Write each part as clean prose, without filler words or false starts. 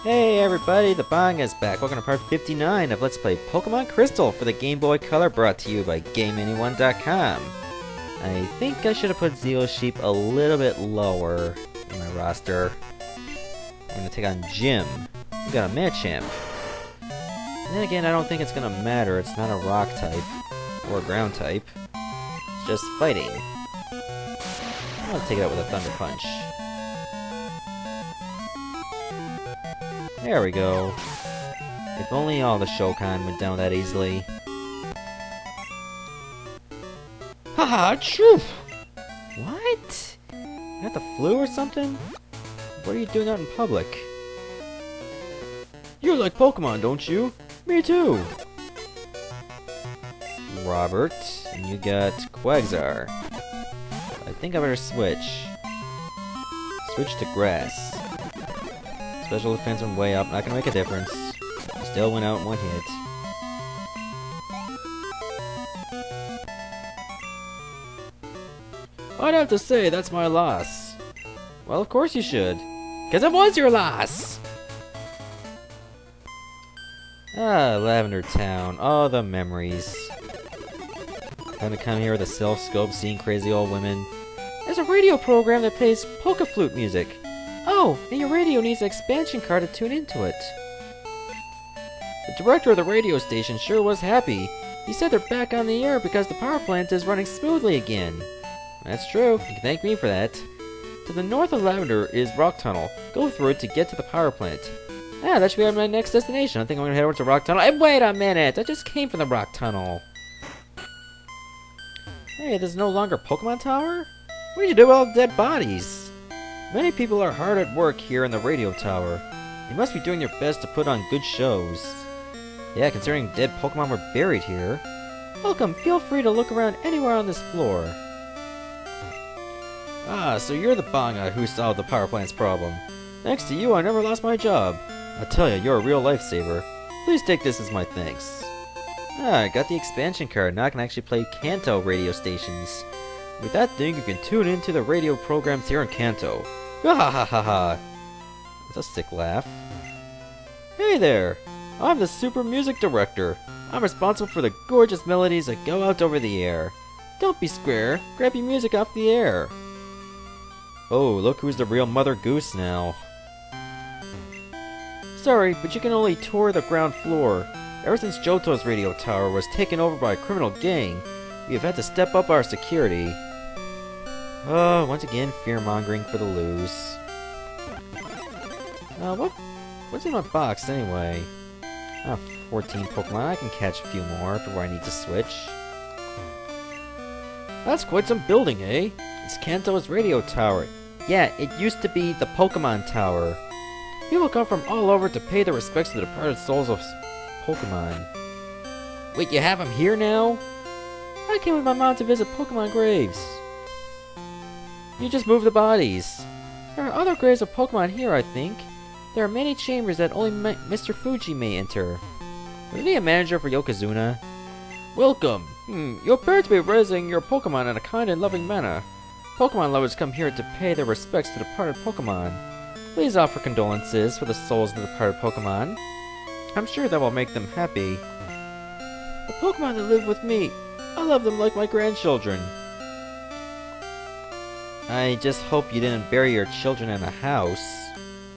Hey everybody, the Bong is back. Welcome to part 59 of Let's Play Pokemon Crystal for the Game Boy Color, brought to you by GameAnyone.com. I think I should have put Zeo Sheep a little bit lower in my roster. I'm going to take on Jim. We got a Machamp. And then again, I don't think it's going to matter. It's not a rock type or a ground type. It's just fighting. I'm going to take it out with a Thunder Punch. There we go. If only all the Shokan went down that easily. Haha, choof! What? You got the flu or something? What are you doing out in public? You like Pokemon, don't you? Me too! Robert, and you got Quagsire. I think I better switch. Switch to Grass. Special defense went way up, not gonna make a difference. Still went out in one hit. I'd have to say, that's my loss. Well, of course you should. Because it was your loss! Ah, Lavender Town. Oh, the memories. Having to come here with a self-scope, seeing crazy old women. There's a radio program that plays polka flute music. Oh, and your radio needs an expansion card to tune into it. The director of the radio station sure was happy. He said they're back on the air because the power plant is running smoothly again. That's true. You can thank me for that. To the north of Lavender is Rock Tunnel. Go through it to get to the power plant. Ah, that should be my next destination. I think I'm going to head over to Rock Tunnel. Hey, wait a minute! I just came from the Rock Tunnel. Hey, there's no longer Pokemon Tower? What did you do with all the dead bodies? Many people are hard at work here in the radio tower. They must be doing their best to put on good shows. Yeah, considering dead Pokemon were buried here. Welcome, feel free to look around anywhere on this floor. Ah, so you're the Banga who solved the power plant's problem. Thanks to you, I never lost my job. I tell you, you're a real lifesaver. Please take this as my thanks. Ah, I got the expansion card. Now I can actually play Kanto radio stations. With that thing, you can tune into the radio programs here in Kanto. Ha ha ha ha! That's a sick laugh. Hey there! I'm the Super Music Director. I'm responsible for the gorgeous melodies that go out over the air. Don't be square. Grab your music off the air. Oh, look who's the real Mother Goose now. Sorry, but you can only tour the ground floor. Ever since Johto's radio tower was taken over by a criminal gang, we have had to step up our security. Oh, once again, fear-mongering for the lose. What's in my box, anyway? 14 Pokemon. I can catch a few more before I need to switch. That's quite some building, eh? It's Kanto's radio tower. Yeah, it used to be the Pokemon Tower. People come from all over to pay their respects to the departed souls of Pokemon. Wait, you have them here now? I came with my mom to visit Pokemon graves. You just moved the bodies. There are other graves of Pokemon here, I think. There are many chambers that only Mr. Fuji may enter. Isn't he a manager for Yokozuna? Welcome. You appear to be raising your Pokemon in a kind and loving manner. Pokemon lovers come here to pay their respects to departed Pokemon. Please offer condolences for the souls of the departed Pokemon. I'm sure that will make them happy. The Pokemon that live with me, I love them like my grandchildren. I just hope you didn't bury your children in a house.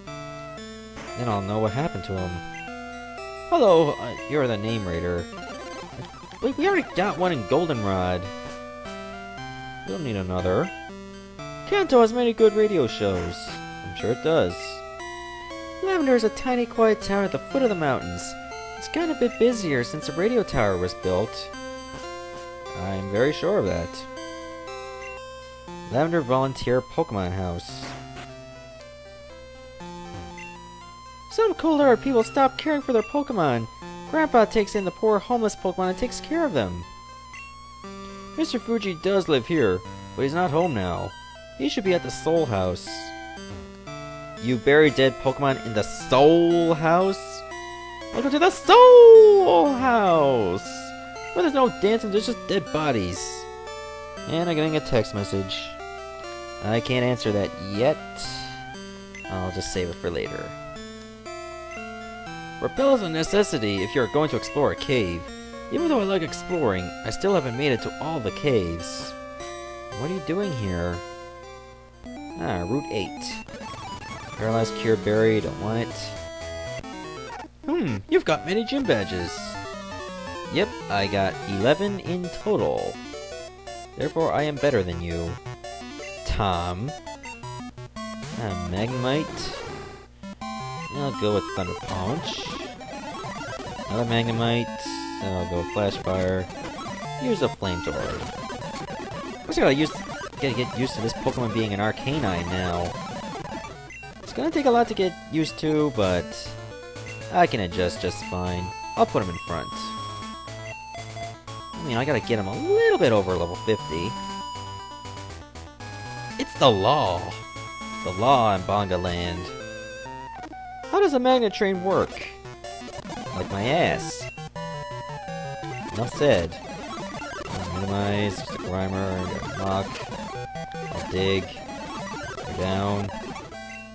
Then I'll know what happened to them. Hello, you're the name raider. Wait, we already got one in Goldenrod. We don't need another. Kanto has many good radio shows. I'm sure it does. Lavender is a tiny, quiet town at the foot of the mountains. It's gotten a bit busier since the radio tower was built. I'm very sure of that. Lavender Volunteer Pokemon House. Some cold-hearted people stop caring for their Pokemon. Grandpa takes in the poor homeless Pokemon and takes care of them. Mr. Fuji does live here, but he's not home now. He should be at the Soul House. You bury dead Pokemon in the Soul House? Welcome to the Soul House! Where there's no dancing, there's just dead bodies. And I'm getting a text message. I can't answer that yet. I'll just save it for later. Rappel is a necessity if you're going to explore a cave. Even though I like exploring, I still haven't made it to all the caves. What are you doing here? Ah, Route 8. Paralyzed, Cure, Berry, don't want it. You've got many gym badges. Yep, I got 11 in total. Therefore, I am better than you. Tom. Magnemite. I'll go with Thunder Punch. Another Magnemite. Then I'll go with Flash Fire. Use a Flamethrower. First, I gotta get used to this Pokemon being an Arcanine now. It's gonna take a lot to get used to, but I can adjust just fine. I'll put him in front. I mean, I gotta get him a little bit over level 50. It's the law. The law in Bonga Land. How does a magnet train work? Like my ass. Enough said. I'll minimize, just a Grimer, Mach. I'll dig. Go down.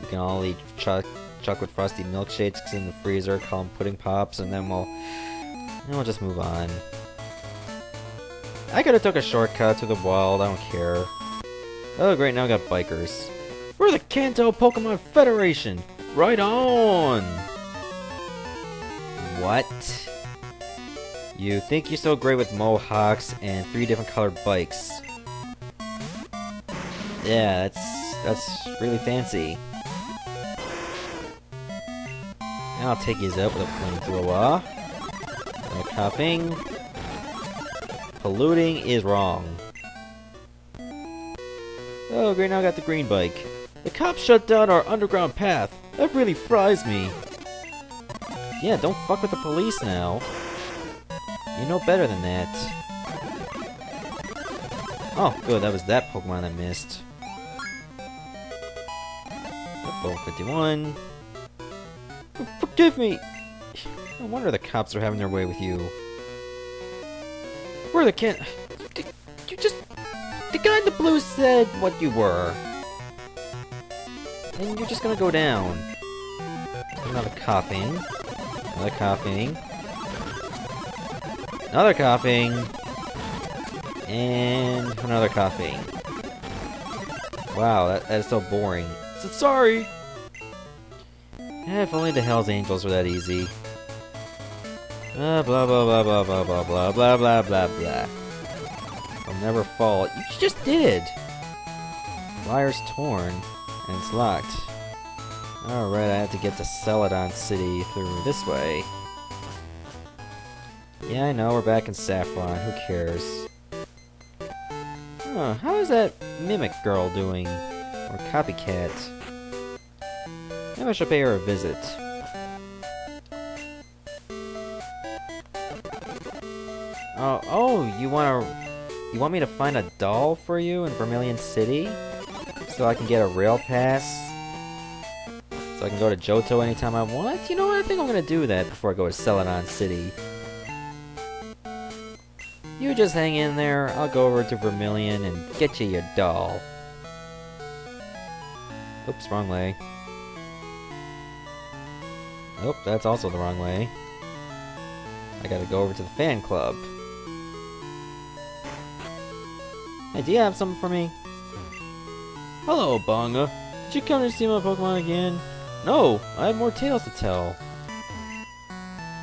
We can all eat chocolate frosty milkshakes in the freezer, call them pudding pops, and then we'll just move on. I could've took a shortcut to the wild, I don't care. Oh great, now I got bikers. We're the Kanto Pokemon Federation! Right on! What? You think you're so great with mohawks and 3 different colored bikes. Yeah, that's really fancy. I'll take you up with a flamethrower. No coughing. Polluting is wrong. Oh great, now I got the green bike. The cops shut down our underground path. That really fries me. Yeah, don't fuck with the police now. You know better than that. Oh, good, that was that Pokemon I missed. Level 51. Forgive me! No wonder the cops are having their way with you. We're the You just... The guy in the blue said what you were. And you're just gonna go down. Another coughing. Another coughing. Another coughing. And another coughing. Wow, that is so boring. So sorry! If only the Hells Angels were that easy. Blah blah blah blah blah blah blah blah blah blah blah. I'll never fall. You just did! Wire's torn, and it's locked. Alright, I have to get to Celadon City through this way. Yeah, I know, we're back in Saffron. Who cares? Huh, how is that Mimic girl doing? Or Copycat? Maybe I should pay her a visit. Oh, you want me to find a doll for you in Vermilion City? So I can get a rail pass? So I can go to Johto anytime I want? You know what, I think I'm gonna do that before I go to Celadon City. You just hang in there, I'll go over to Vermilion and get you your doll. Oops, wrong way. Oh, that's also the wrong way. I gotta go over to the fan club. Hey, do you have something for me? Hello, Bonga. Did you come to see my Pokemon again? No, I have more tales to tell.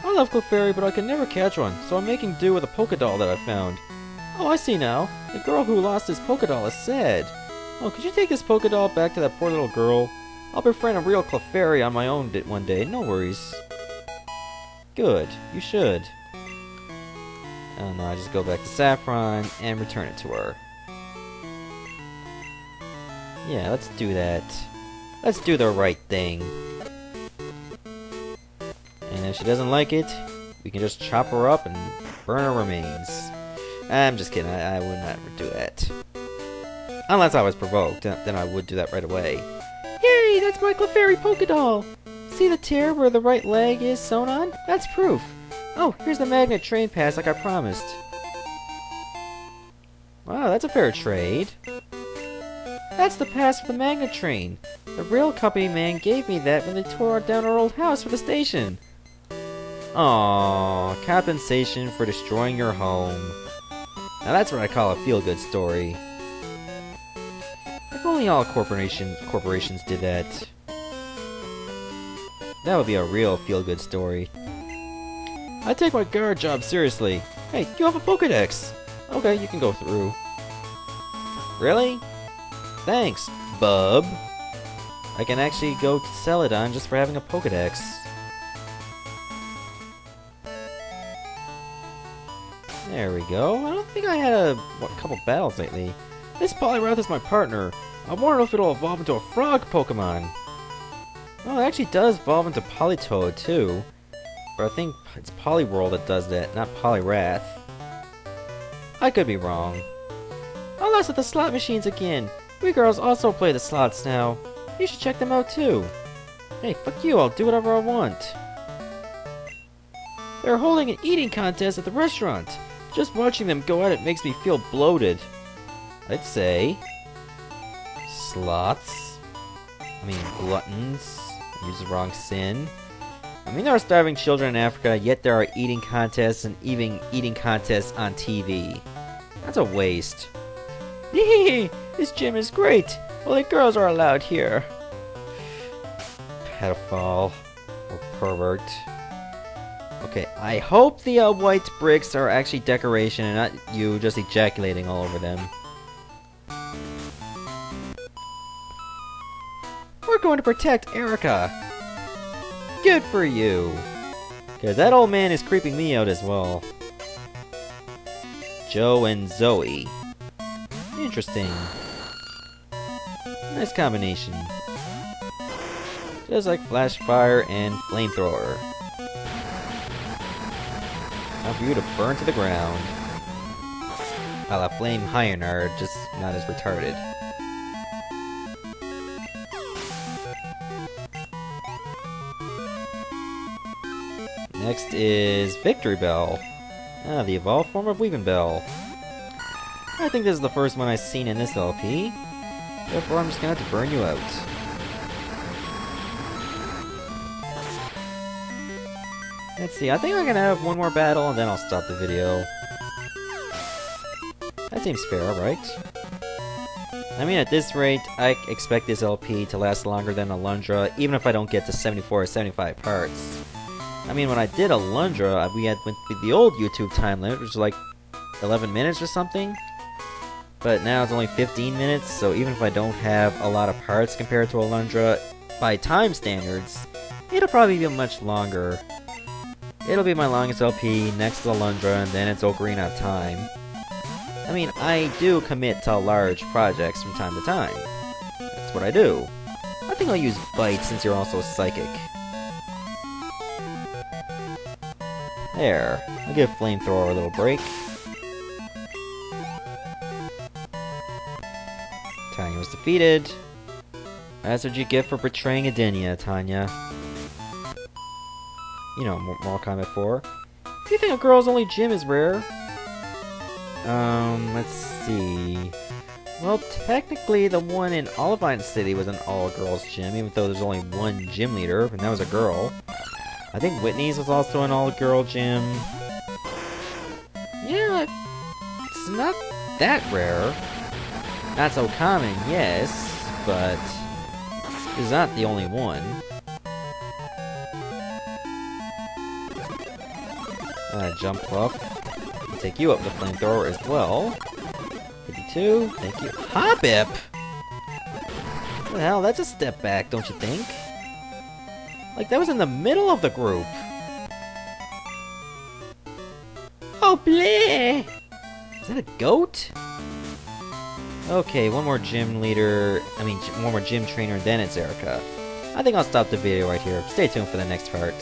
I love Clefairy, but I can never catch one, so I'm making do with a Pokédoll that I found. Oh, I see now. The girl who lost his Pokédoll is sad. Oh, could you take this Pokédoll back to that poor little girl? I'll befriend a real Clefairy on my own one day, no worries. Good, you should. Oh no, I just go back to Saffron and return it to her. Yeah, let's do that. Let's do the right thing. And if she doesn't like it, we can just chop her up and burn her remains. I'm just kidding, I would not do that. Unless I was provoked, then I would do that right away. Yay, that's my Clefairy Pokédoll! See the tear where the right leg is sewn on? That's proof. Oh, here's the magnet train pass like I promised. Wow, that's a fair trade. That's the pass for the magnet train. The rail company man gave me that when they tore down our old house for the station. Aww, compensation for destroying your home. Now that's what I call a feel-good story. If only all corporations did that. That would be a real feel-good story. I take my guard job seriously. Hey, you have a Pokédex! Okay, you can go through. Really? Thanks, bub. I can actually go to Celadon just for having a Pokédex. There we go. I don't think I had a couple battles lately. This Poliwrath is my partner. I wonder if it'll evolve into a frog Pokemon. Well, it actually does evolve into Politoed too. But I think it's Poliwhirl that does that, not Poliwrath. I could be wrong. Oh, that's at the slot machines again. We girls also play the slots now. You should check them out too. Hey, fuck you, I'll do whatever I want. They're holding an eating contest at the restaurant. Just watching them go at it makes me feel bloated. I'd say... slots? I mean, gluttons. I used the wrong sin. I mean, there are starving children in Africa, yet there are eating contests and even eating contests on TV. That's a waste. Hee, this gym is great. Only girls are allowed here. Pedophile. Or pervert. Okay, I hope the white bricks are actually decoration and not you just ejaculating all over them. We're going to protect Erika. Good for you. Because that old man is creeping me out as well. Joe and Zoe. Interesting. Nice combination. Just like Flashfire and Flamethrower. Time for you to burn to the ground. A la Flame Higher, just not as retarded. Next is VICTREEBEL. Ah, the evolved form of Weaving-Bell. I think this is the first one I've seen in this LP. Therefore, I'm just gonna have to burn you out. Let's see, I think I'm gonna have one more battle and then I'll stop the video. That seems fair, right? I mean, at this rate, I expect this LP to last longer than Alundra, even if I don't get to 74 or 75 parts. I mean, when I did Alundra, we went with the old YouTube time limit, which was like 11 minutes or something. But now it's only 15 minutes, so even if I don't have a lot of parts compared to Alundra, by time standards, it'll probably be much longer. It'll be my longest LP next to Alundra, and then it's Ocarina of Time. I mean, I do commit to large projects from time to time. That's what I do. I think I'll use Bite since you're also psychic. There. I'll give Flamethrower a little break. Tanya was defeated. That's what you get for betraying Edenia, Tanya. You know, Mortal Kombat 4. Do you think a girls-only gym is rare? Let's see. Well, technically, the one in Olivine City was an all-girls gym, even though there's only one gym leader, and that was a girl. I think Whitney's was also an all-girl gym. Yeah, it's not that rare. Not so common, yes, but it's not the only one. Jump up. I'll take you up the Flamethrower as well. 52, thank you. Hoppip! What the hell, that's a step back, don't you think? Like, that was in the middle of the group. Oh, bleh! Is that a goat? Okay, one more gym leader, one more gym trainer, then it's Erika. I think I'll stop the video right here. Stay tuned for the next part.